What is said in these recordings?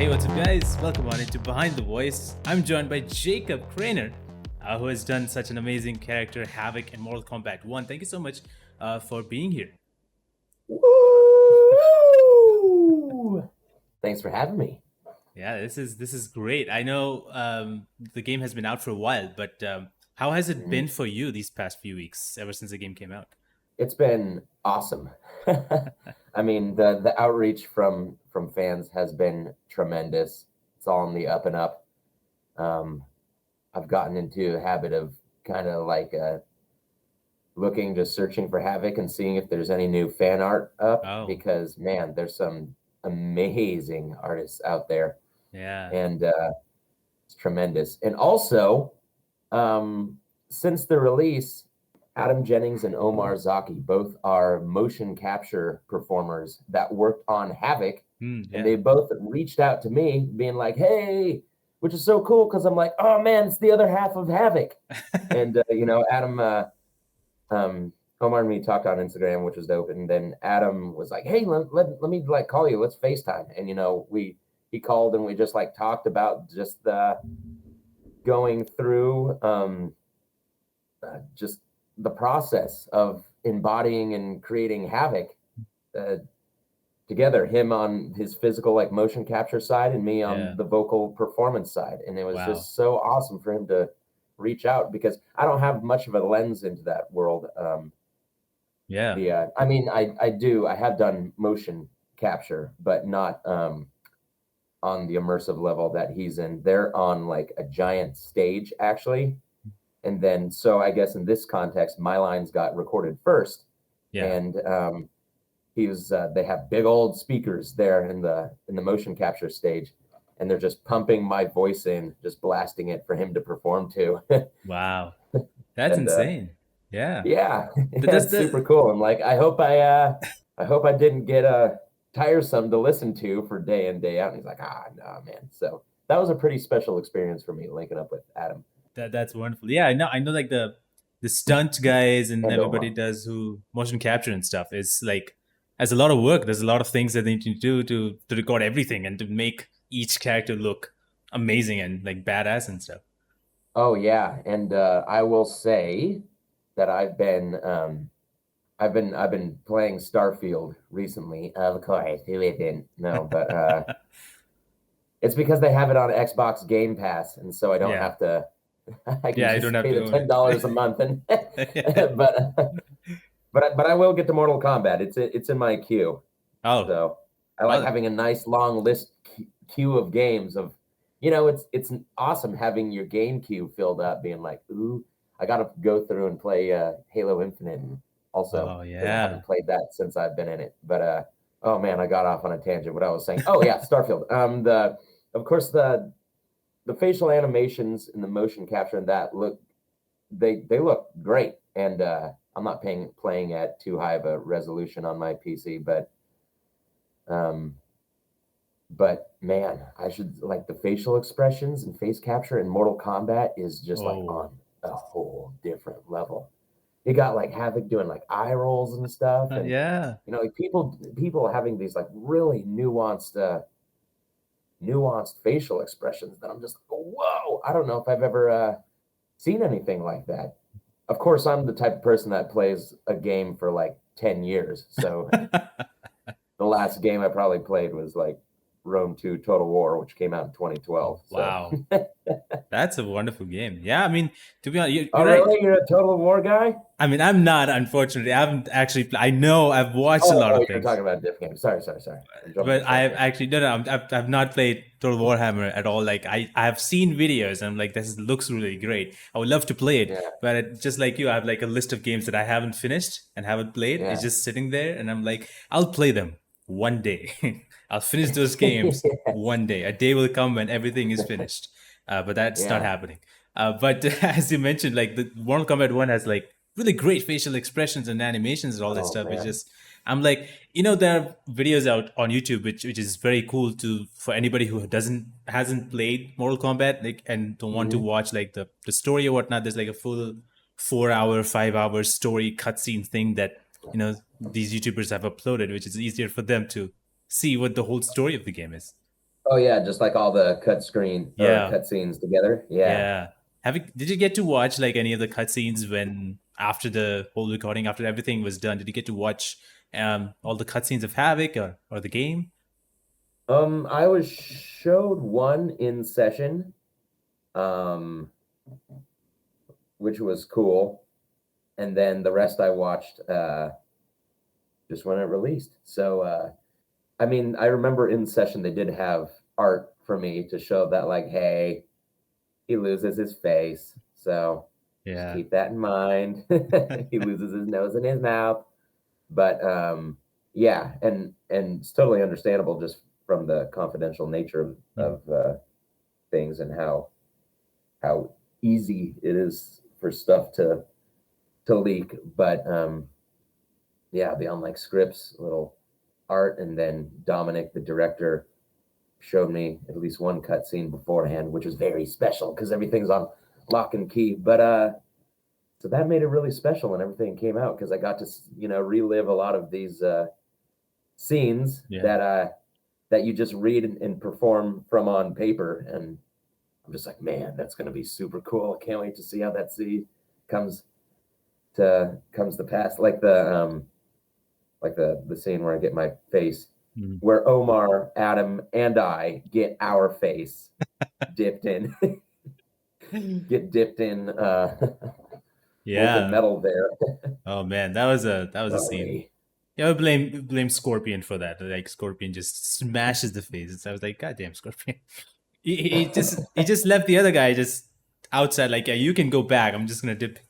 Hey, what's up, guys? Welcome on into Behind the Voice. I'm joined by Jacob Craner, who has done such an amazing character, Havik, in Mortal Kombat 1. Thank you so much for being here. Woo! Thanks for having me. Yeah, this is great. I know the game has been out for a while, but how has it Mhm. been for you these past few weeks, ever since the game came out? It's been awesome. I mean, the outreach from fans has been tremendous. It's all on the up and up. Um, I've gotten into a habit of kind of like looking, just searching for Havoc and seeing if there's any new fan art up Oh, because man, there's some amazing artists out there, yeah. and it's tremendous. And also, Um, since the release, Adam Jennings and Omar Zaki both are motion capture performers that worked on Havik, and Yeah. they both reached out to me, being like, "Hey," which is so cool because I'm like, "Oh man, it's the other half of Havik." And Adam, Omar and me talked on Instagram, which was dope. And then Adam was like, "Hey, let me like call you. Let's FaceTime." And he called and we just like talked about just the going through just the process of embodying and creating Havik uh, together. Him on his physical like motion capture side, and me on Yeah. the vocal performance side. And it was Wow. just so awesome for him to reach out because I don't have much of a lens into that world. Yeah. I mean, I have done motion capture, but not on the immersive level that he's in. They're on like a giant stage actually. And then, so I guess in this context, my lines got recorded first, Yeah. and he was. They have big old speakers there in the motion capture stage, and they're just pumping my voice in, just blasting it for him to perform to. Wow. That's And insane. Yeah. yeah, yeah, That's it's super the cool. I'm like, I hope I didn't get tiresome to listen to for day in day out. And he's like, no, man. So that was a pretty special experience for me linking up with Adam that's wonderful. Yeah, I know like the stunt guys and and everybody Omar. does who motion capture and stuff is like has a lot of work. There's a lot of things that they need to do to record everything and to make each character look amazing and like badass and stuff. Oh yeah, and I will say that I've been playing Starfield recently. Of course, who isn't? No, but it's because they have it on Xbox Game Pass, and so I don't Yeah. have to. I can Yeah, I don't just have pay to the own $10 a month, and it. but I will get to Mortal Kombat. It's in my queue, Oh, so I like well, having a nice long list queue of games. It's awesome having your game queue filled up, being like, ooh, I got to go through and play Halo Infinite, and also oh because I yeah. haven't played that since I've been in it. But oh man, I got off on a tangent. What I was saying? Oh yeah, Starfield. The of course the facial animations and the motion capture and that look they look great, and I'm not playing at too high of a resolution on my PC, um, but man, I should like the facial expressions and face capture in Mortal Kombat is just like Oh, on a whole different level. You got like Havoc doing like eye rolls and stuff, and yeah. like people having these like really nuanced facial expressions that I'm just like, whoa! I don't know if I've ever seen anything like that. Of course, I'm the type of person that plays a game for like 10 years. So the last game I probably played was like Rome 2 Total War, which came out in 2012. Oh, So, wow. That's a wonderful game. Yeah, I mean, to be honest, you're oh, right. really? You're a Total War guy? I mean, I'm not, unfortunately. I haven't actually. I know I've watched a Oh, lot oh, of you're things, talking about a different game. Sorry. I'm jumping the but shark I've here. actually no, no. I've not played Total Warhammer at all. Like I've seen videos, and I'm like, this looks really great. I would love to play it, Yeah, but just like you, I have like a list of games that I haven't finished and haven't played. It's yeah. just sitting there, and I'm like, I'll play them one day. I'll finish those games Yes. one day. A day will come when everything is finished, but that's not Yeah. happening. But as you mentioned, like the Mortal Kombat One has like really great facial expressions and animations and all that Oh, stuff. It's man. just I'm like, there are videos out on YouTube which is very cool to for anybody who hasn't played Mortal Kombat like and don't want to Hmm. watch like the story or whatnot. There's like a full 4 hour, 5 hour story cutscene thing that these YouTubers have uploaded, which is easier for them to see what the whole story of the game is. Oh yeah, just like all the cut screen or Yeah, cut scenes together. Yeah. yeah. Did you get to watch like any of the cutscenes when after the whole recording, after everything was done? Did you get to watch all the cutscenes of Havik or the game? I was showed one in session, um, which was cool, and then the rest I watched just when it released. So I mean, I remember in session they did have art for me to show that like, hey, he loses his face. So just Yeah. keep that in mind. He loses his nose and his mouth. But yeah, and it's totally understandable just from the confidential nature Mhm. of things and how easy it is for stuff to leak. But yeah, beyond like scripts, little art, and then Dominic, the director, showed me at least one cutscene beforehand, which was very special because everything's on lock and key. But so that made it really special when everything came out because I got to relive a lot of these scenes Yeah. that you just read and perform from on paper, and I'm just like, man, that's gonna be super cool. I can't wait to see how that scene comes comes to pass. Like the scene where I get my face, Mhm. where Omar, Adam, and I get our face dipped in, get dipped in molten Yeah. metal there. Oh man, that was a scene. Sorry. Yeah, I blame Scorpion for that. Like Scorpion just smashes the face. I was like, God damn, Scorpion. He just left the other guy just outside. Like, yeah, you can go back. I'm just gonna dip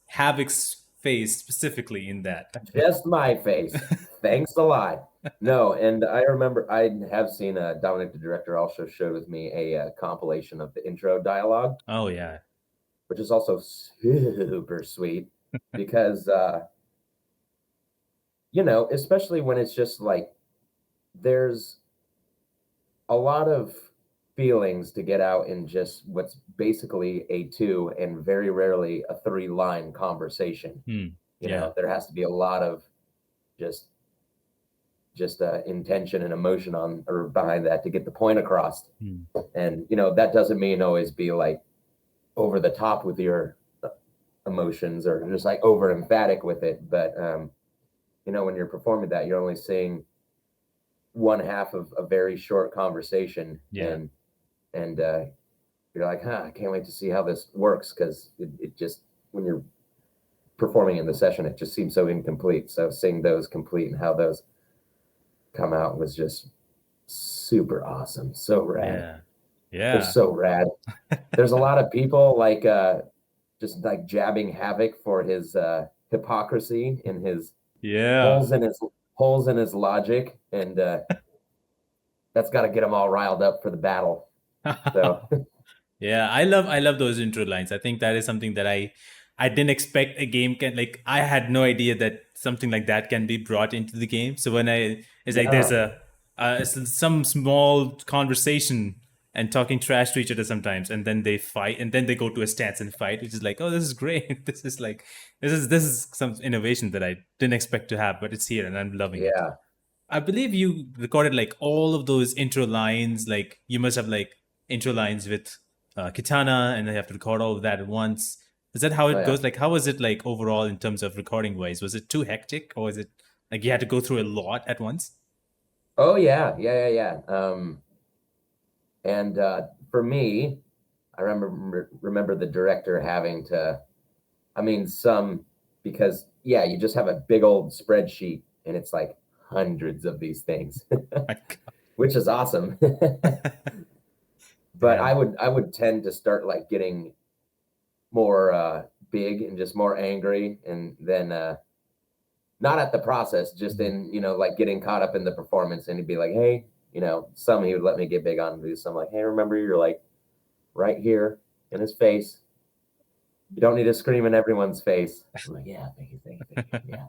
Havoc's face specifically in that. Just my face. Thanks a lot. No, and I remember I have seen Dominic, the director, also showed with me a compilation of the intro dialogue, Oh yeah. which is also super sweet because especially when it's just like there's a lot of feelings to get out in just what's basically a two and very rarely a three-line conversation. Hmm. Yeah. There has to be a lot of just intention and emotion on or behind that to get the point across. Hmm. And that doesn't mean always be like over the top with your emotions or just like over emphatic with it. But when you're performing that, you're only seeing one half of a very short conversation, Yeah. and you're like, huh, I can't wait to see how this works because it just when you're performing in the session, it just seems so incomplete. So seeing those complete and how those come out was just super awesome, so rad. Yeah. They're Yeah. so rad. There's a lot of people like just like jabbing Havoc for his hypocrisy and his Yeah. holes in his logic, and that's got to get them all riled up for the battle. So Yeah, I love those intro lines. I think that is something that I didn't expect a game can like I had no idea that something like that can be brought into the game. So when I it's like there's yeah, some small conversation and talking trash to each other sometimes, and then they fight, and then they go to a stance and fight, which is like, oh, this is great. This is some innovation that I didn't expect to have, but it's here and I'm loving it. yeah. I believe you recorded like all of those intro lines. Like you must have like intro lines with Kitana, and then you have to record all of that at once. Is that how Oh it yeah. goes? Like, how was it like overall in terms of recording wise? Was it too hectic, or was it like you had to go through a lot at once? Oh yeah, yeah, yeah, yeah. And for me, I remember the director having to. I mean, some because yeah, you just have a big old spreadsheet and it's like hundreds of these things, Like, which is awesome. But yeah. I would tend to start like getting more big and just more angry, and then not at the process, just Mhm. in like getting caught up in the performance, and he'd be like, hey, some he would let me get big on, do some like, hey, remember you're like right here in his face. You don't need to scream in everyone's face. I'm like, yeah, thank you, thank you. Yeah,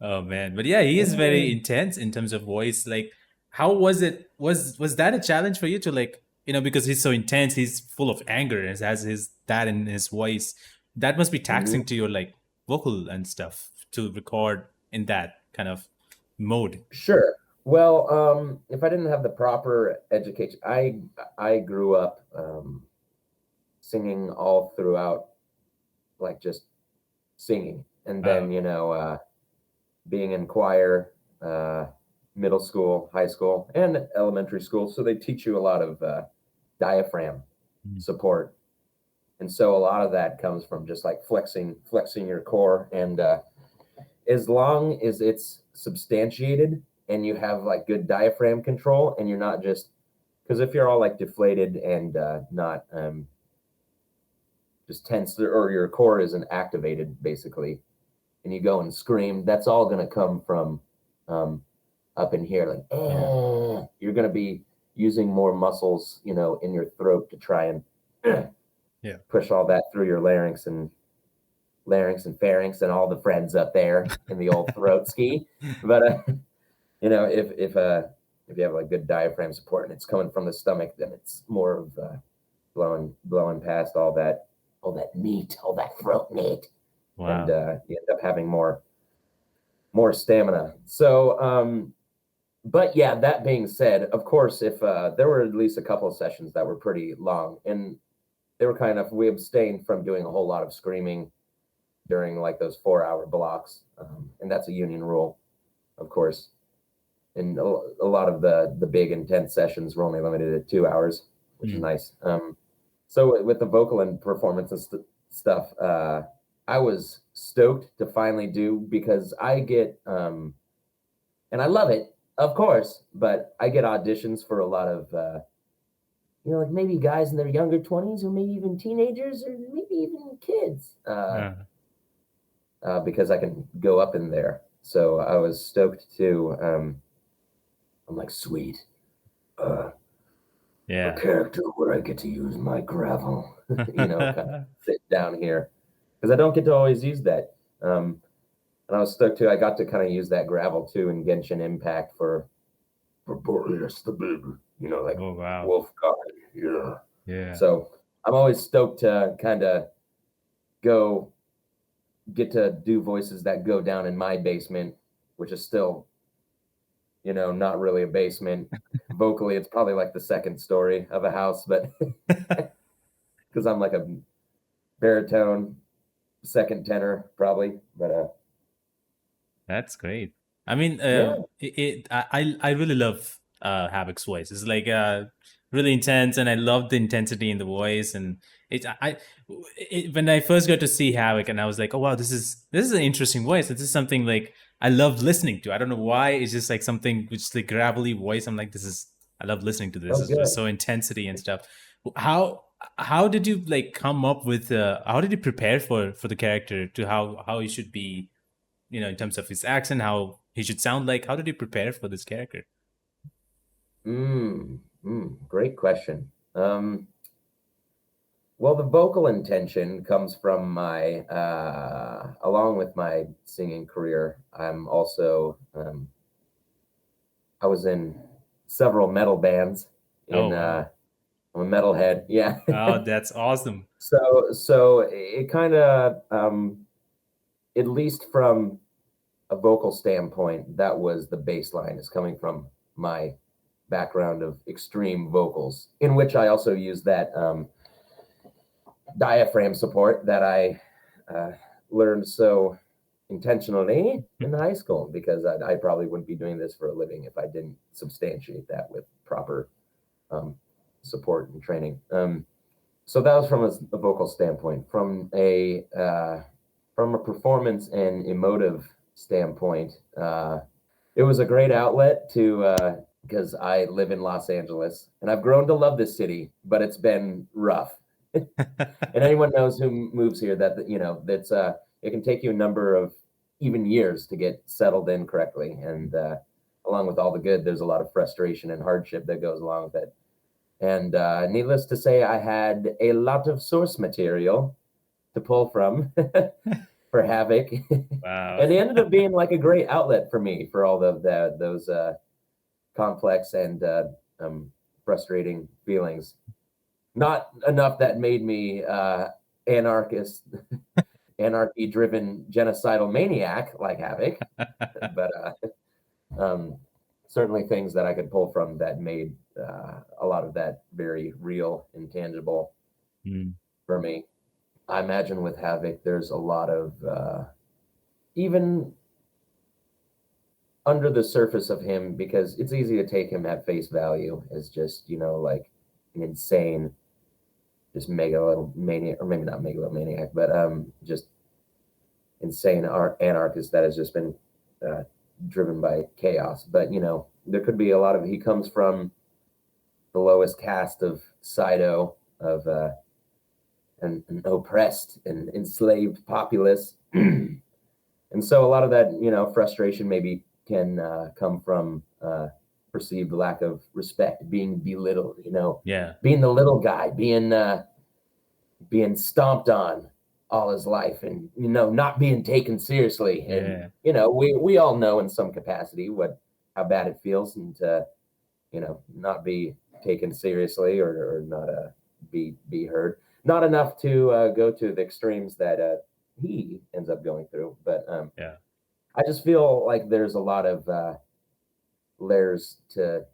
Oh man, but yeah, he is very yes. intense in terms of voice. Like, how was it? Was that a challenge for you to like, because he's so intense, he's full of anger and has his that in his voice. That must be Mhm. taxing to your like vocal and stuff to record in that kind of mode. Sure. Well, if I didn't have the proper education, I grew up singing all throughout, like just singing, and Oh, then being in choir, middle school, high school, and elementary school. So they teach you a lot of diaphragm mm, support, and so a lot of that comes from just like flexing your core, and as long as it's substantiated and you have like good diaphragm control, and you're not just because if you're all like deflated and not just tense, or your core isn't activated basically, and you go and scream, that's all going to come from um, up in here, like you're going to be using more muscles, in your throat to try and yeah. push all that through your larynx and pharynx and all the friends up there in the old throat ski. But if you have like good diaphragm support and it's coming from the stomach, then it's more of blowing past all that meat, all that throat meat, and Wow. you end up having more stamina. So, but yeah, that being said, of course, if there were at least a couple of sessions that were pretty long, and they were we abstained from doing a whole lot of screaming during like those 4 hour blocks, and that's a union rule, of course. And a lot of the big intense sessions were only limited to 2 hours, which is Mm. nice. So with the vocal and performance and stuff, I was stoked to finally do, because I get and I love it, of course, but I get auditions for a lot of like maybe guys in their younger 20s, or maybe even teenagers, or maybe even kids, Uh, because I can go up in there. So I was stoked to. I'm like, sweet, uh, a yeah. character where I get to use my gravel, kind of sit down here, because I don't get to always use that. And I was stoked too. I got to kind of use that gravel too in Genshin Impact for Boreas the Big, like Oh, wow. Wolf God. Yeah. Yeah. So I'm always stoked to kind of go get to do voices that go down in my basement, which is still, not really a basement. Vocally, it's probably like the second story of a house, but because I'm like a baritone second tenor, probably. But That's great. I mean, yeah, I really love Havok's voice. It's like really intense, and I love the intensity in the voice. And when I first got to see Havok, and I was like, oh wow, this is an interesting voice. This is something like I love listening to. I don't know why. It's just like something which is the gravelly voice. I'm like, I love listening to this. oh It's just good. so intensity and stuff. How how did you like come up with? How did you prepare for the character to how he should be, in terms of his accent, how he should sound like? How did you prepare for this character? Great question. Well, the vocal intention comes from along with my singing career. I was in several metal bands. Oh, In wow. I'm a metalhead, yeah. Oh, that's awesome. So it kind of, at least from a vocal standpoint, that was the baseline, is coming from my background of extreme vocals, in which I also use that diaphragm support that I uh, learned so intentionally in high school, because I probably wouldn't be doing this for a living if I didn't substantiate that with proper um, support and training. So that was from a vocal standpoint. From a performance and emotive standpoint, it was a great outlet to, because I live in Los Angeles and I've grown to love this city, but it's been rough. And anyone knows who moves here that that's it can take you a number of even years to get settled in correctly, and along with all the good, there's a lot of frustration and hardship that goes along with it. And needless to say, I had a lot of source material to pull from for Havok, Wow. and it ended up being like a great outlet for me for all those complex and frustrating feelings. Not enough that made me anarchist, anarchy-driven genocidal maniac like Havok, but um, certainly things that I could pull from that made a lot of that very real and tangible Mm. for me. I imagine with Havik, there's a lot of even under the surface of him, because it's easy to take him at face value as just, like an insane, just megalomaniac, or maybe not megalomaniac, but just insane anarchist that has just been uh, driven by chaos. But there could be a lot of, he comes from the lowest caste of Sido, of an oppressed and enslaved populace. And so a lot of that, frustration maybe can come from perceived lack of respect, being belittled, Yeah. being the little guy, being stomped on all his life, and not being taken seriously. And Yeah. we all know in some capacity how bad it feels, and to not be taken seriously, or not be heard. Not enough to go to the extremes that he ends up going through, but Yeah. I just feel like there's a lot of layers to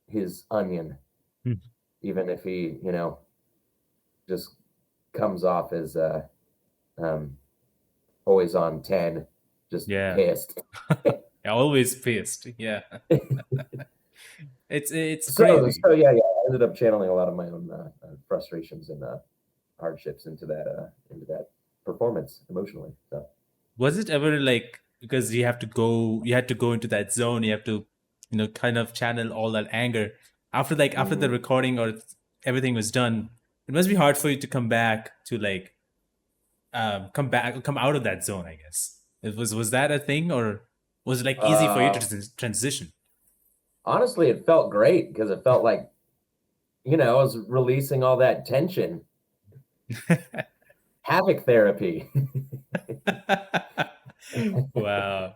his onion, Hmm. even if he, just comes off as um, always on 10, just Yeah. pissed. Always pissed. Yeah. It's crazy. So yeah, I ended up channeling a lot of my own frustrations and hardships into that performance emotionally. So Was it ever like, because you had to go into that zone, you have to, kind of channel all that anger after, like, after the mhm. recording or everything was done, it must be hard for you to come back to, like, come out of that zone, I guess. Was that a thing, or was it like easy for you to uh, transition? honestly, it felt great because it felt like I was releasing all that tension. Havoc therapy. Wow.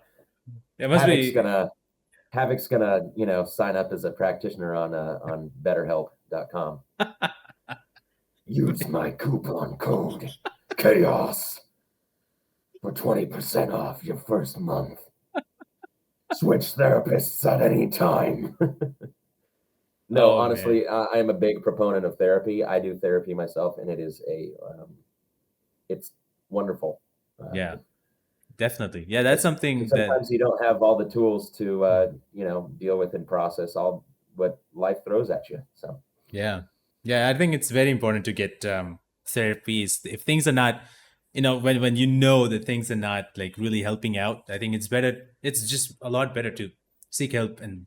It must Havoc's be. gonna Havoc's gonna, sign up as a practitioner on BetterHelp.com. Use my coupon code chaos for 20% off your first month. Switch therapists at any time. No, Oh man. honestly, I am a big proponent of therapy. I do therapy myself, and it's wonderful. Yeah, definitely. Yeah, that's Because something that. sometimes you don't have all the tools to, deal with and process all what life throws at you. So Yeah. Yeah, I think it's very important to get therapies. If things are not, when you know that things are not like really helping out, I think it's better. It's just a lot better to seek help and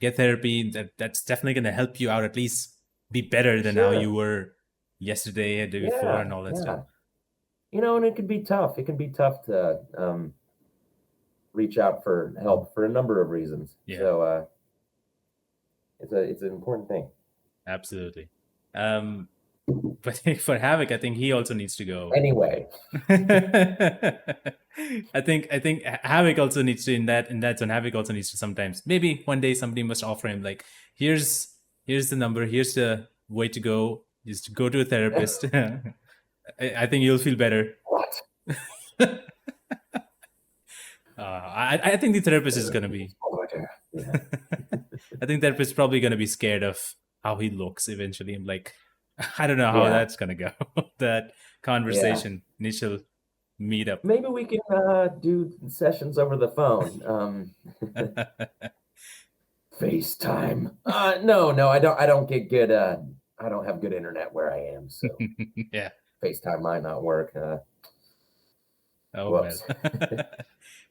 get therapy. That's definitely going to help you out, at least be better than how you sure, were yesterday, the day before, yeah, and all that stuff. yeah. And it can be tough. It can be tough to reach out for help for a number of reasons. Yeah, So it's an important thing. absolutely. Um, but for Havoc, I think he also needs to go. Anyway, I think Havik also needs to, in that zone. Havik also needs to sometimes, maybe one day somebody must offer him, like, here's the number, here's the way to go, is to go to a therapist. I think you'll feel better. what? I think the therapist is gonna be. Order. Yeah, I think therapist is probably gonna be scared of how he looks eventually. I'm like, I don't know how yeah, that's gonna go. That yeah. conversation, initial meetup. Maybe we can do sessions over the phone. FaceTime. No, I don't. I don't get good. I don't have good internet where I am, so Yeah. FaceTime might not work. Oh well. Whoops.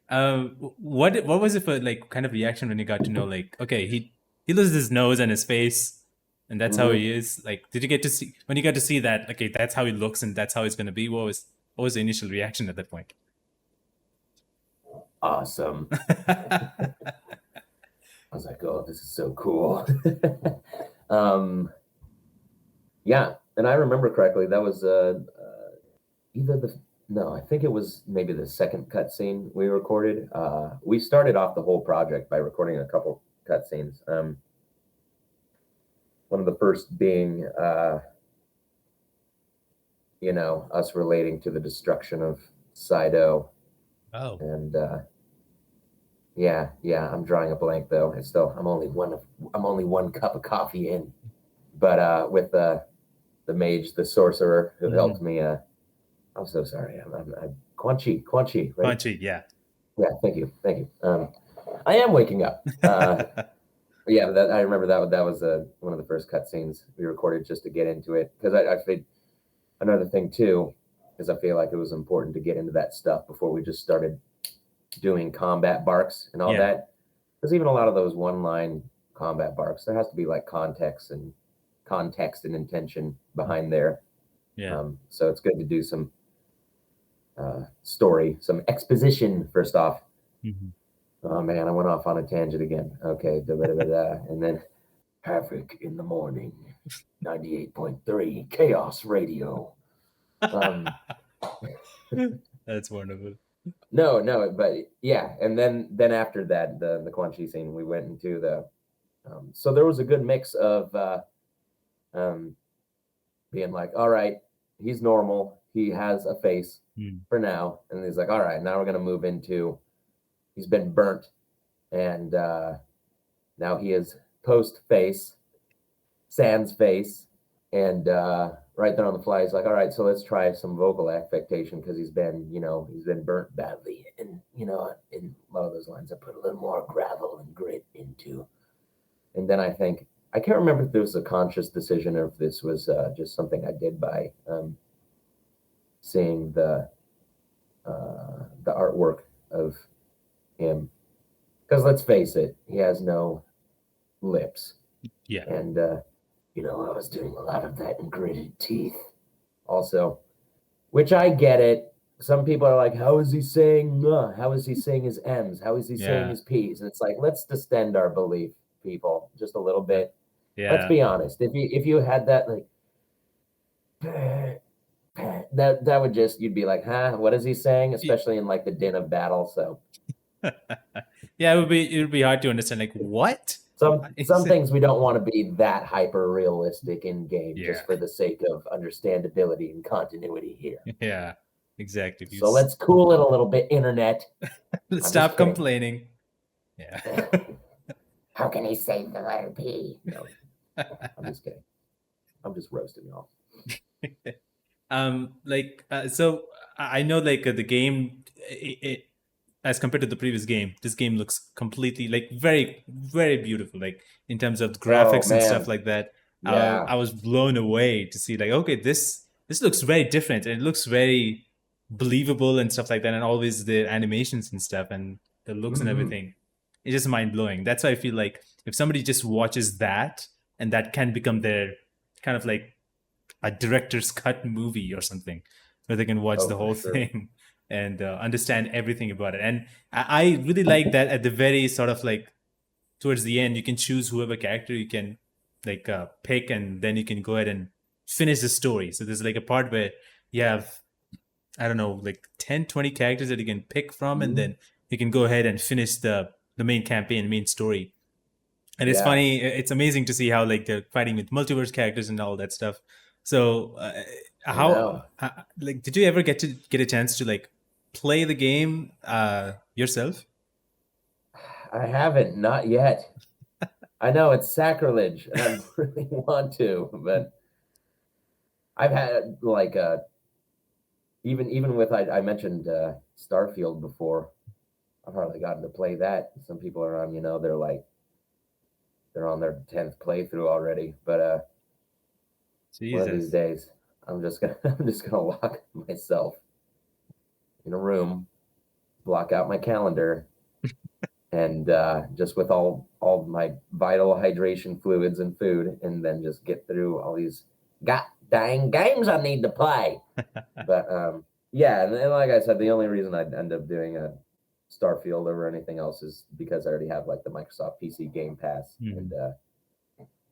What was it for, like, kind of reaction when you got to know, like, okay, he loses his nose and his face, and that's how Hmm. he is. Like, did you get to see when you got to see that? Okay, that's how he looks and that's how he's gonna be. What was the initial reaction at that point? Awesome. I was like, oh, this is so cool. um, yeah, and I remember correctly. That was either the no, I think it was maybe the second cutscene we recorded. We started off the whole project by recording a couple cutscenes. One of the first being, us relating to the destruction of Sido, Oh. and yeah. I'm drawing a blank though. It's still I'm only one cup of coffee in. But with the mage, the sorcerer who helped Mhm. me. I'm so sorry. I'm Quan Chi, Quan Chi, right? Punchy, yeah. Yeah. Thank you, thank you. I am waking up. Yeah, that I remember that was one of the first cutscenes we recorded just to get into it because I think another thing too is I feel like it was important to get into that stuff before we just started doing combat barks and all Yeah, that. Because even a lot of those one line combat barks, there has to be like context and intention behind there. yeah. So it's good to do some story, some exposition first off. Mhm. Oh man, I went off on a tangent again. Okay, da, da, da, da. And then Havik in the morning, 98.3 Chaos Radio. Um, That's wonderful. no, but yeah, and then after that, the Quan Chi scene, we went into the so there was a good mix of um, being like, all right, he's normal, he has a face Mm. for now, and he's like, all right, now we're gonna move into he's been burnt, and now he is post face, sans face, and right there on the fly, he's like, all right, so let's try some vocal affectation because he's been burnt badly, and in a lot of those lines, I put a little more gravel and grit into, and then I think I can't remember if this was a conscious decision or if this was just something I did by seeing the artwork of him, because let's face it, he has no lips, Yeah. and I was doing a lot of that in gritted teeth also, which I get it. Some people are like, how is he saying how is he saying his M's? How is he saying Yeah. his P's? And it's like, let's distend our belief, people, just a little bit. Let's Yeah. be honest. If you had that like that would just you'd be like, huh, what is he saying? Y- Especially in like the din of battle. So Yeah, it would be hard to understand like what? some What is some it? things we don't want to be that hyper realistic in game Yeah. just for the sake of understandability and continuity here. Yeah. Exactly. So let's cool it a little bit, internet. I'm just Stop kidding. complaining. Yeah. How can he say the letter P? No, I'm just kidding. I'm just roasting y'all. So I know like the game as compared to the previous game, this game looks completely like very very beautiful, like in terms of Oh graphics and stuff man, like that. yeah. I was blown away to see like, okay, this looks very different and it looks very believable and stuff like that, and always the animations and stuff and the looks and Mm-hmm. everything. It's just mind blowing. That's why I feel like if somebody just watches that, and that can become their kind of like a director's cut movie or something, where they can watch Oh, the for whole sure. thing and understand everything about it. And I really like that at the very sort of like towards the end, you can choose whoever character you can like pick, and then you can go ahead and finish the story. So there's like a part where you have, I don't know, like 10, 20 characters that you can pick from, and Mm-hmm. then you can go ahead and finish the main campaign, main story. And it's Yeah, funny, it's amazing to see how like they're fighting with multiverse characters and all that stuff. So I know. like did you ever get a chance to like play the game yourself? I haven't, not yet. I know it's sacrilege, and I really want to, but I've had like even with I mentioned Starfield before. I've hardly gotten to play that. Some people are on, they're on their 10th playthrough already. But one of these Jesus. days, I'm just gonna lock myself in a room, block out my calendar, and just with all my vital hydration fluids and food, and then just get through all these god dang games I need to play. But yeah, and like I said, the only reason I'd end up doing a Starfield over anything else is because I already have like the Microsoft PC Game Pass, Mhm.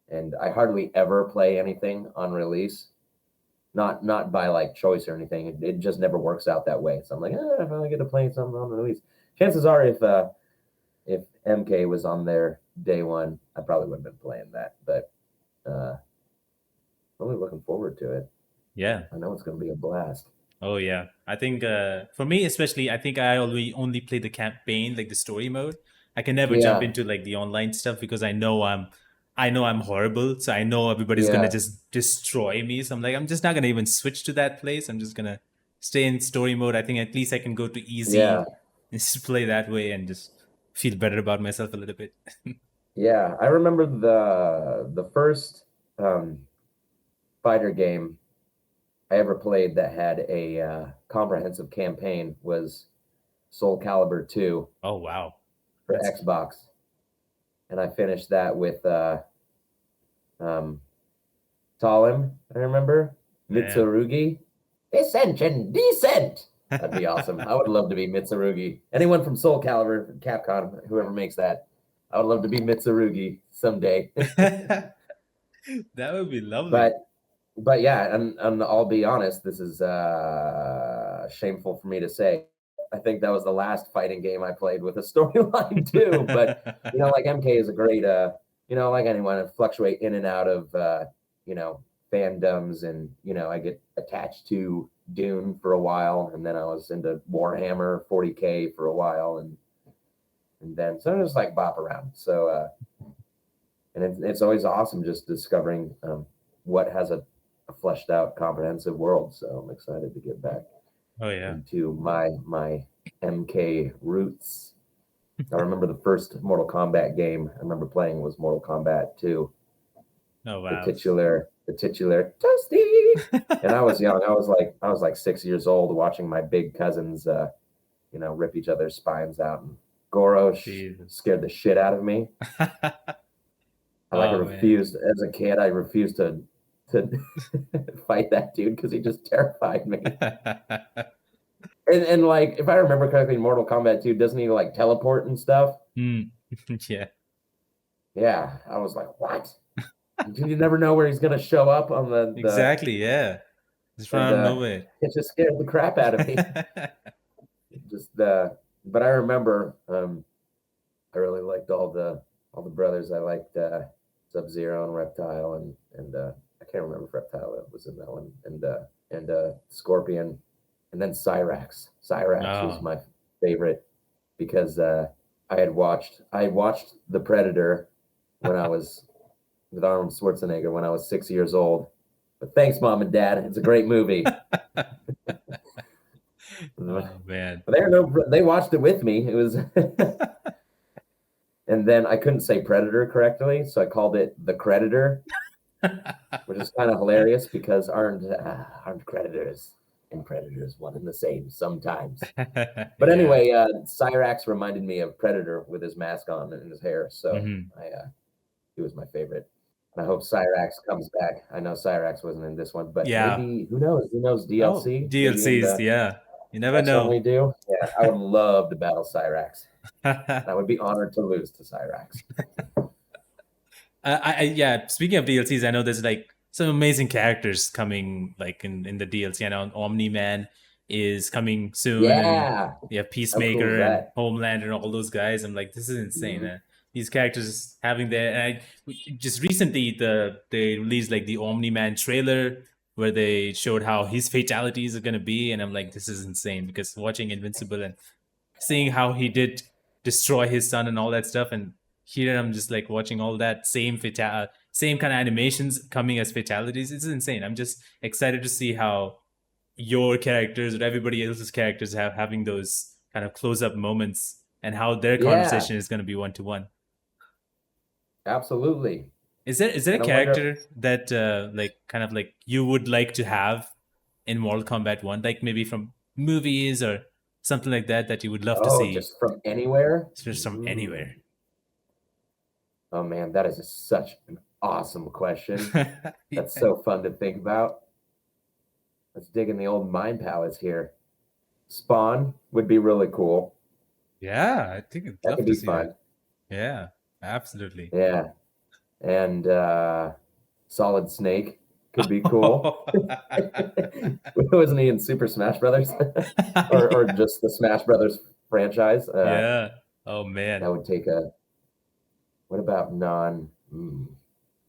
and I hardly ever play anything on release. Not by like choice or anything. It just never works out that way. So I'm like, if I get to play something on release, chances are if MK was on there day one, I probably would have been playing that. But uh, really looking forward to it. Yeah. I know it's going to be a blast. Oh yeah. I think for me especially, I think I only play the campaign, like the story mode. I can never jump Yeah, into like the online stuff because I know I'm horrible. So I know everybody's gonna yeah, just destroy me. So I'm like, I'm just not gonna even switch to that place. I'm just gonna stay in story mode. I think at least I can go to yeah, easy and just play that way and just feel better about myself a little bit. yeah. I remember the first um, fighter game I ever played that had a comprehensive campaign was Soul Calibur 2 Oh wow. for That's Xbox, and I finished that with um, Talim. I remember yeah. Mitsurugi. Ascension, descent. That'd be awesome. I would love to be Mitsurugi. Anyone from Soul Calibur, Capcom, whoever makes that, I would love to be Mitsurugi someday. That would be lovely. but but yeah, and I'll be honest, this is shameful for me to say. I think that was the last fighting game I played with a storyline too. But like MK is a great like anyone, I fluctuate in and out of you know, fandoms, and I get attached to Dune for a while, and then I was into Warhammer 40K for a while, and then so I just like bop around. So and it's always awesome just discovering what has a fleshed out, comprehensive world. So I'm excited to get back Oh yeah. into my MK roots. I remember the first Mortal Kombat game I remember playing was Mortal Kombat 2, Oh the wow. titular Toasty. And I was young. I was like 6 years old, watching my big cousins, rip each other's spines out. And Goro Jesus. scared the shit out of me. I Oh man. refused as a kid. I refused to fight that dude because he just terrified me. And like, if I remember correctly, in Mortal Kombat 2, doesn't he like teleport and stuff? Hmm. Yeah. Yeah, I was like, what? You never know where he's gonna show up on the Exactly. Yeah. Just and from nowhere. it just scared the crap out of me. Just but I remember I really liked all the brothers. I liked Sub Zero and Reptile, and I can't remember if Reptile was in that one, and Scorpion, and then Cyrax. Cyrax was Oh. my favorite because I watched The Predator when I was with Arnold Schwarzenegger when I was 6 years old. But thanks, Mom and Dad. It's a great movie. But Oh man. they watched it with me. It was And then I couldn't say predator correctly, so I called it the creditor, which is kind of hilarious because aren't creditors and predators one and the same sometimes. But Yeah. anyway, Cyrax reminded me of Predator with his mask on and his hair, so Hmm. he was my favorite. And I hope Cyrax comes back. I know Cyrax wasn't in this one, but Yeah. maybe who knows? Who knows? Oh, DLC maybe in DLCs. the Yeah. You never next one know. we do. Yeah, I would love to battle Cyrax. I would be honored to lose to Cyrax. Yeah. Speaking of DLCs, I know there's like some amazing characters coming, like in the DLC. I know Omni Man is coming soon, and Yeah, you have how cool is Peacemaker and that? Homelander and all those guys. I'm like, this is insane. Mhm. These characters having their, and just recently they released like the Omni Man trailer where they showed how his fatalities are gonna be, and I'm like, this is insane because watching Invincible and seeing how he did destroy his son and all that stuff, and here I'm just like watching all that same kind of animations coming as fatalities. It's insane. I'm just excited to see how your characters or everybody else's characters having those kind of close up moments and how their Yeah, conversation is going to be one to one. absolutely. Is there a And I wonder, character that like kind of like you would like to have in Mortal Kombat 1, like maybe from movies or something like that that you would love to oh, see just from anywhere? just from anywhere? Oh man, that is such an awesome question. That's Yeah. so fun to think about. Let's dig in the old mind palace here. Spawn would be really cool. Yeah, I think I'd That love could to be see that. fun. Yeah, absolutely. Yeah. And Solid Snake could be cool. Wasn't he in Super Smash Brothers? or just the Smash Brothers franchise? Yeah. Oh man. That would take a what about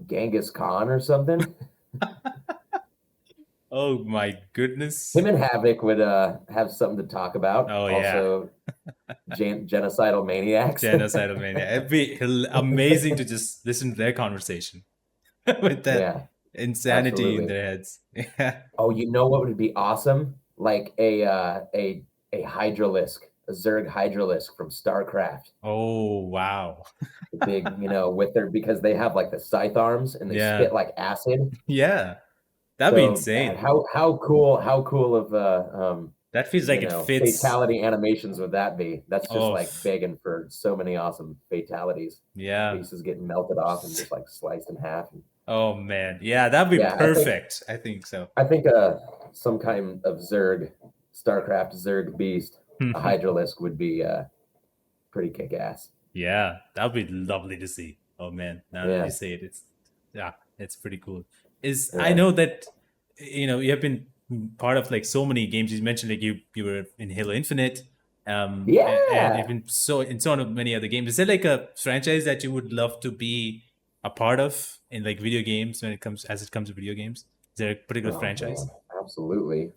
Genghis Khan or something? Oh my Him goodness. and Havik would have something to talk about. Oh yeah. Also, genocidal maniacs. Genocidal mania. It'd be amazing to just listen to their conversation with that Yeah, insanity in absolutely. their heads. Yeah. Oh, you know what would be awesome? Like a hydralisk, a Zerg hydralisk from StarCraft. Oh wow. The big, with their because they have like the scythe arms and they Yeah. spit like acid. Yeah. That'd be So insane. how cool of That feels like it fits. fatality animations would that be? That's just Oh like begging for so many awesome fatalities. yeah. Faces getting melted off and just like sliced in half. Oh man. Yeah, that'd be Yeah, perfect. I think so. I think some kind of Zerg, StarCraft Zerg beast, a Hydralisk would be pretty kick ass. Yeah, that'd be lovely to see. Oh man, now that you Yeah, say it, yeah, it's pretty cool. Is I yeah, know that you have been part of like so many games. You mentioned like you were in Halo Infinite, and you've yeah. been so in so many other games. Is there like a franchise that you would love to be a part of in like video games when it comes to video games? Is there a particular Oh franchise? man, absolutely.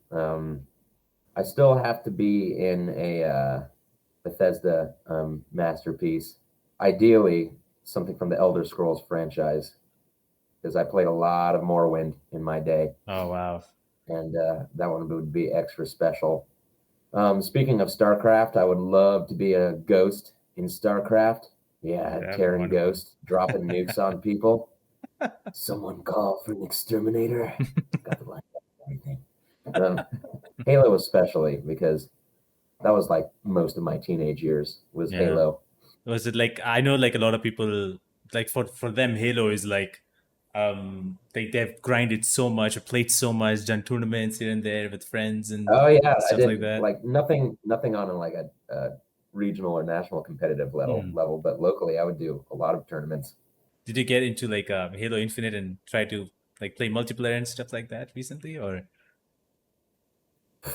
I still have to be in a Bethesda masterpiece. Ideally, something from the Elder Scrolls franchise, because I played a lot of Morrowind in my day, Oh wow, and that one would be extra special. Speaking of StarCraft, I would love to be a ghost in StarCraft. Yeah, that'd be Terran wonderful. ghost dropping nukes on people. Someone call for an exterminator. Got the line and everything. Um, Halo especially because that was like most of my teenage years was Yeah. Halo. Was it like I know like a lot of people like for them Halo is like they've grinded so much or played so much, done tournaments here and there with friends and Oh yeah, I stuff like did that. like nothing on like a regional or national competitive Hmm. level, but locally I would do a lot of tournaments. Did you get into like Halo Infinite and try to like play multiplayer and stuff like that recently or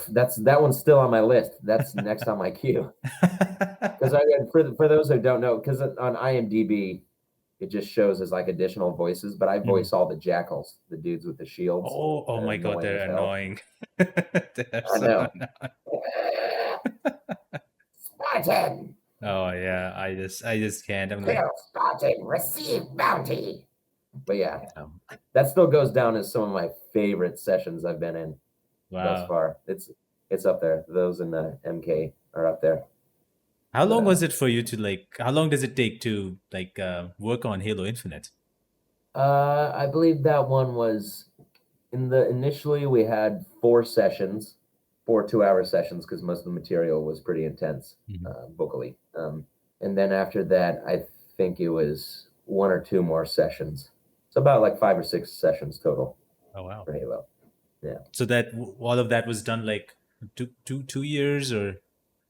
That one's still on my list. That's next on my queue. Because for those who don't know, because on IMDb it just shows as like additional voices, but I Mhm. voice all the jackals, the dudes with the shields Oh that are my god, annoying as they're hell. annoying. They're I so know. annoying. Spartan, Oh yeah, I just can't. I'm like, kill Spartan, receive bounty. But yeah, um, that still goes down as some of my favorite sessions I've been in thus wow. far. It's up there. Those in the MK are up there. How But long was it for you to like? How long does it take to like work on Halo Infinite? I believe that one was in the initially we had 4 sessions, 4 2-hour sessions because most of the material was pretty intense Mhm. vocally. And then after that, I think it was 1 or 2 more sessions. It's about like 5 or 6 sessions total Oh wow! for Halo. Yeah. So that all of that was done like 2 years, or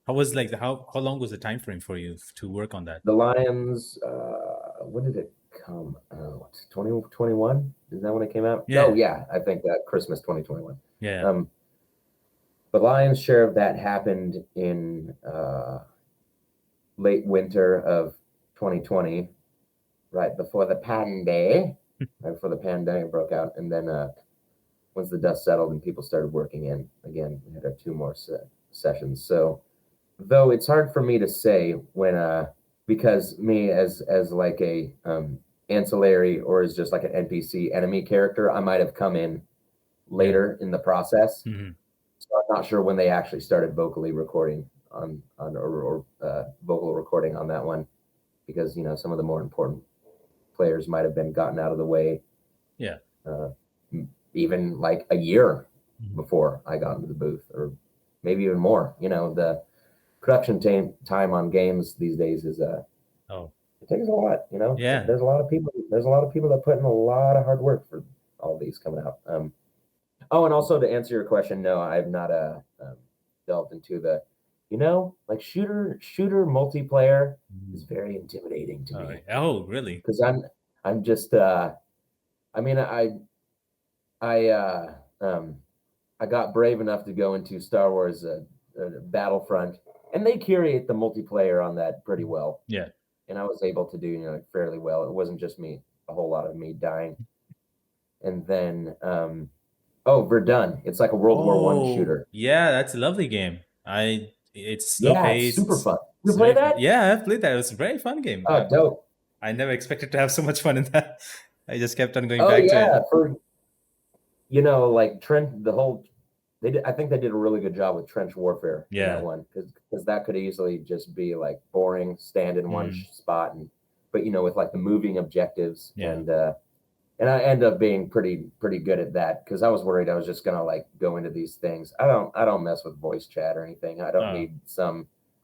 how was like how long was the time frame for you to work on that? The Lions, when did it come out? 2021? Is that when it came out? Oh, Yeah, yeah. I think that Christmas 2021. yeah, Um, the Lions' share of that happened in late winter of 2020, right before the pandemic, right before the pandemic broke out. And then once the dust settled and people started working in again, we had our 2 more sessions. So though it's hard for me to say when because me as like a ancillary or as just like an NPC enemy character, I might have come in yeah. later in the process. Hmm. So I'm not sure when they actually started vocally recording on or vocal recording on that one because some of the more important players might have been gotten out of the way Yeah. uh, even like a year Mhm. before I got into the booth or maybe even more. The production time on games these days is Oh, it takes a lot. yeah. There's a lot of people. There's a lot of people that put in a lot of hard work for all these coming out. Oh, and also to answer your question, no, I've not delved into the, like shooter multiplayer is Mhm. very intimidating to Oh, me oh, really? because I'm just I mean I um I got brave enough to go into Star Wars Battlefront, and they curate the multiplayer on that pretty well, Yeah. and I was able to do fairly well. It wasn't just me, a whole lot of me dying, and then Oh, Verdun. It's like a World War One Oh, shooter. yeah, that's a lovely game. It's slow Yeah, it's super paced. fun. You It's play very fun. that? Yeah, I've played that. It was a very fun game. Oh, dope. I never expected to have so much fun in that. I just kept on going Oh back to yeah, it. for like Trent, the whole they did. I think they did a really good job with trench warfare in that Yeah. one because that could easily just be like boring, stand in one Mm, spot, and but with like the moving objectives yeah. and I end up being pretty good at that because I was worried I was just gonna like go into these things. I don't mess with voice chat or anything. Oh,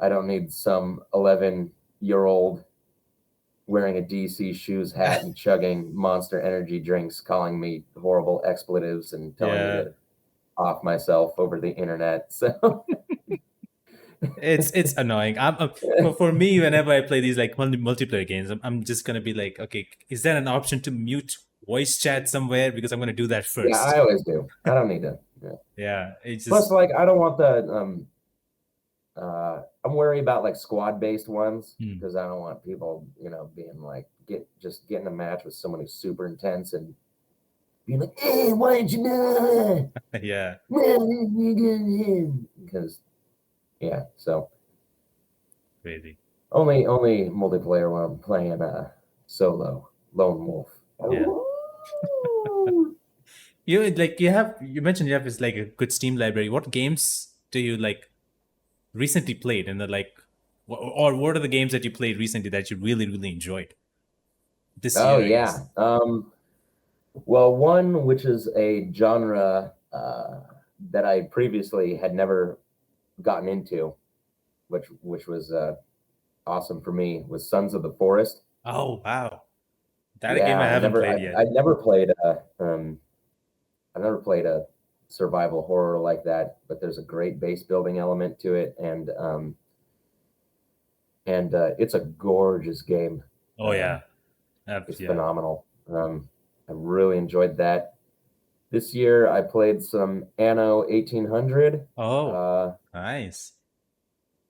I don't need some 11-year-old wearing a DC shoes hat and chugging Monster Energy drinks, calling me horrible expletives and telling me yeah. to off myself over the internet. So It's annoying. For me, whenever I play these like multiplayer games, I'm just gonna be like, okay, is there an option to mute voice chat somewhere? Because I'm gonna do that yeah, first. I always do. I don't need to. Yeah. Yeah, it's Plus, just like, I don't want the I'm worried about like squad based ones hmm. because I don't want people, being like getting a match with someone who's super intense and being like, "Hey, why didn't you know?" Yeah, Because yeah, so crazy. only multiplayer when I'm playing solo lone wolf. Yeah. You mentioned you have this like a good Steam library. What games do you like recently played and or what are the games that you played recently that you really enjoyed this Oh year, I guess? yeah. Well, one which is a genre that I previously had never gotten into, which was awesome for me, was Sons of the Forest. Oh wow, that a game Yeah, I haven't played yet. I never played I never played a survival horror like that, but there's a great base building element to it, and it's a gorgeous game. Oh Uh, yeah, it's yeah. phenomenal. I really enjoyed that. This year, I played some Anno 1800. Oh, Uh, nice.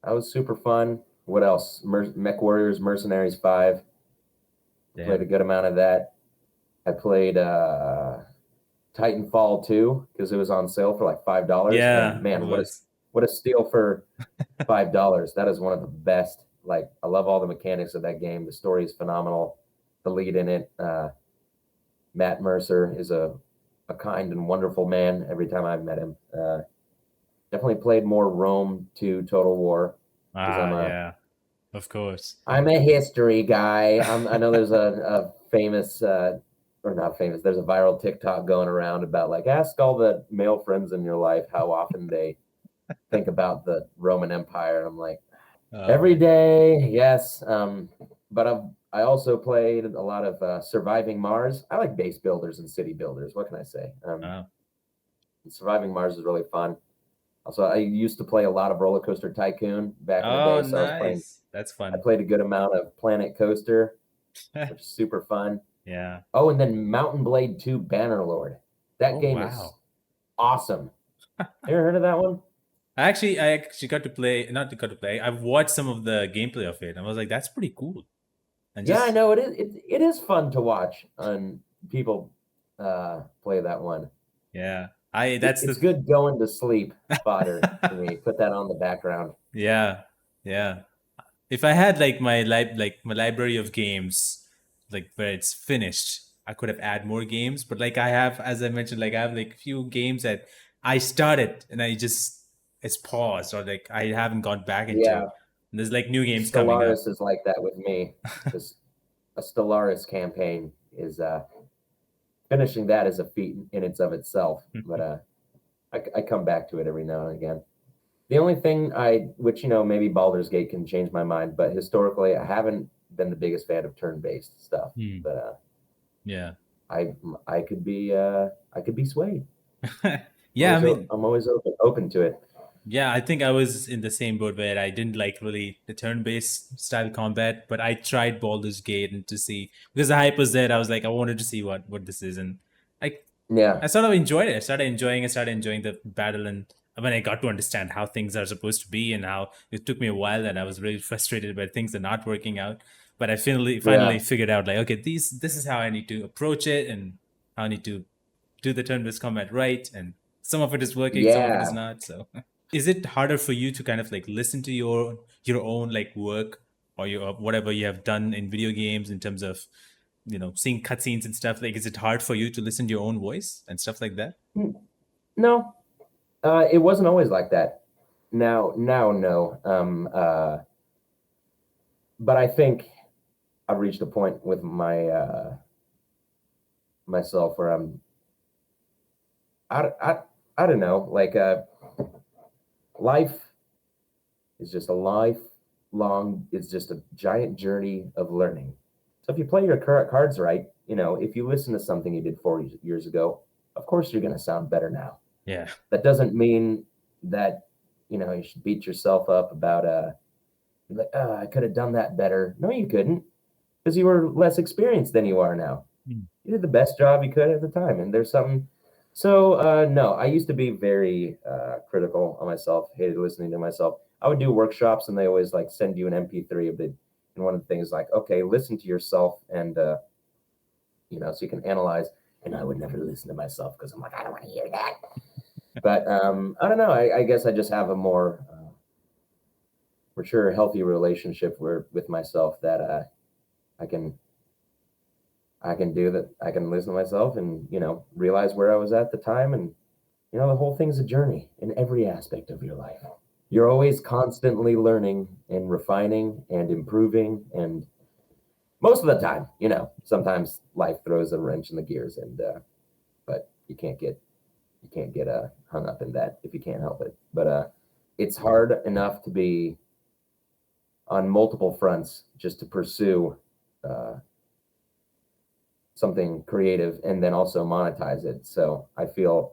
that was super fun. What else? Mech Warriors Mercenaries 5. Played a Damn. good amount of that. I played Titanfall 2 because it was on sale for like $5. And Yeah, it man, was. what a steal for $5. That is one of the best. Like, I love all the mechanics of that game. The story is phenomenal. The lead in it, Matt Mercer, is a kind and wonderful man every time I've met him. Definitely played more Rome to Total War because Ah, yeah, of course. I'm a history guy. I know there's a famous or not famous. There's a viral TikTok going around about like ask all the male friends in your life how often they think about the Roman Empire. And I'm like Oh every man. day, yes. But I also played a lot of Surviving Mars. I like base builders and city builders. What can I say? Oh, Surviving Mars is really fun. Also, I used to play a lot of Roller Coaster Tycoon back in the oh, day, so nice. That's I fun. played a good amount of Planet Coaster, which is super fun. Yeah. Oh, and then Mountain Blade 2 Bannerlord. That Oh game is wow. awesome. You ever heard of that one? I actually got to play, not got to play. I've watched some of the gameplay of it. I was like, that's pretty cool. And Yeah, I just know it is. It is fun to watch on people play that one. yeah, I that's It's the good going to sleep fodder for me. Put that on the background. yeah, yeah. If I had like my library of games, like where it's finished, I could have add more games. But like I have, as I mentioned, like I have like few games that I started and I just it's paused or like I haven't gone back into. Yeah, And there's like new games coming up. Stellaris is like that with me because a Stellaris campaign is finishing that is a feat in its of itself. But I come back to it every now and again. The only thing which maybe Baldur's Gate can change my mind, but historically I haven't been the biggest fan of turn-based stuff. Hmm. But Yeah. I I could be swayed. Yeah, I mean, I'm always open to it. yeah, I think I was in the same boat where I didn't like really the turn-based style combat, but I tried Baldur's Gate and to see because the hype was there. I was like, I wanted to see what this is, and I Yeah, I sort of enjoyed it. I started enjoying the battle, and when I got to understand how things are supposed to be and how it took me a while, and I was really frustrated by things that are not working out. But I finally yeah, figured out like, okay, this is how I need to approach it and how I need to do the turn-based combat right, and some of it is working, some of it is Yeah. not. So, is it harder for you to kind of like listen to your own like work or your whatever you have done in video games in terms of seeing cutscenes and stuff? Like, is it hard for you to listen to your own voice and stuff like that? No, it wasn't always like that. Now, no. But I think I've reached a point with myself where I don't know, like life is just a lifelong, it's just a giant journey of learning. So if you play your cards right, if you listen to something you did 40 years ago, of course you're going to sound better now. Yeah. That doesn't mean that, you should beat yourself up about, like, oh, I could have done that better. No, you couldn't, because you were less experienced than you are now. Mm. You did the best job you could at the time. And there's something. So, no, I used to be very critical on myself, hated listening to myself. I would do workshops and they always like send you an MP3 of it. And one of the things like, okay, listen to yourself and, so you can analyze. And I would never listen to myself because I'm like, I don't want to hear that. But I don't know. I guess I just have a more mature, healthy relationship with myself that I can do that. I can listen to myself and, realize where I was at the time. And, the whole thing's a journey in every aspect of your life. You're always constantly learning and refining and improving. And most of the time, sometimes life throws a wrench in the gears but you can't get hung up in that if you can't help it. But it's hard enough to be on multiple fronts just to pursue something creative and then also monetize it. So I feel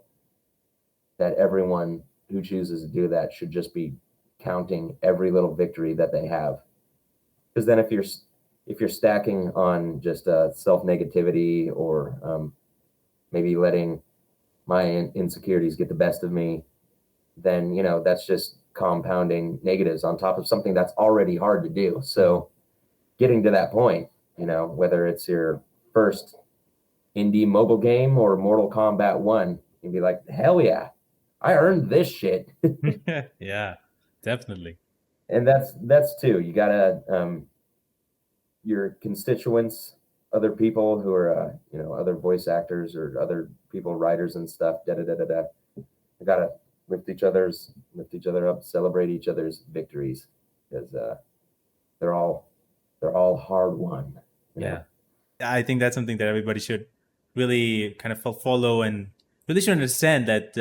that everyone who chooses to do that should just be counting every little victory that they have. Because then if you're stacking on just self-negativity or maybe letting my insecurities get the best of me, then, that's just compounding negatives on top of something that's already hard to do. So getting to that point, whether it's your first indie mobile game or Mortal Kombat 1, you'd be like, hell yeah, I earned this shit. Yeah, definitely. And that's too. You gotta your constituents, other people who are other voice actors or other people, writers and stuff. You gotta lift each other up, celebrate each other's victories, because they're all hard won. Yeah, I think that's something that everybody should really kind of follow and really should understand that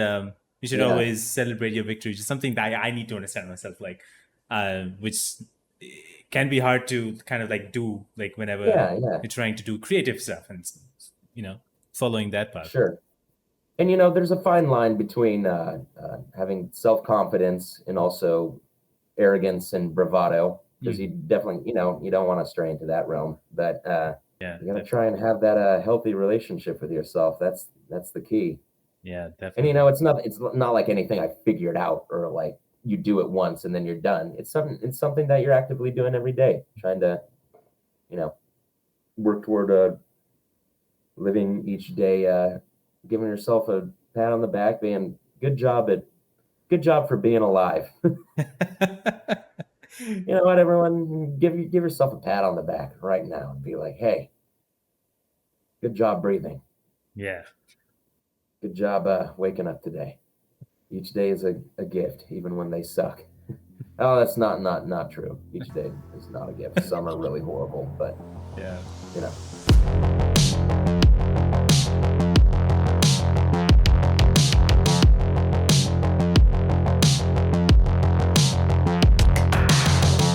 you should always celebrate your victories. It's something that I need to understand myself, like, which can be hard to kind of like do, like whenever you're trying to do creative stuff and following that path. Sure. And there's a fine line between having self-confidence and also arrogance and bravado, because you definitely you don't want to stray into that realm. But you gotta try and have that healthy relationship with yourself. That's the key. Yeah, definitely. And it's not like anything I figured out or like you do it once and then you're done. It's something that you're actively doing every day, trying to work toward living each day, giving yourself a pat on the back, being good job for being alive. You know what, everyone, give yourself a pat on the back right now and be like, hey, good job breathing. Yeah. Good job waking up today. Each day is a gift, even when they suck. Oh, that's not true. Each day is not a gift. Some are really horrible, but yeah.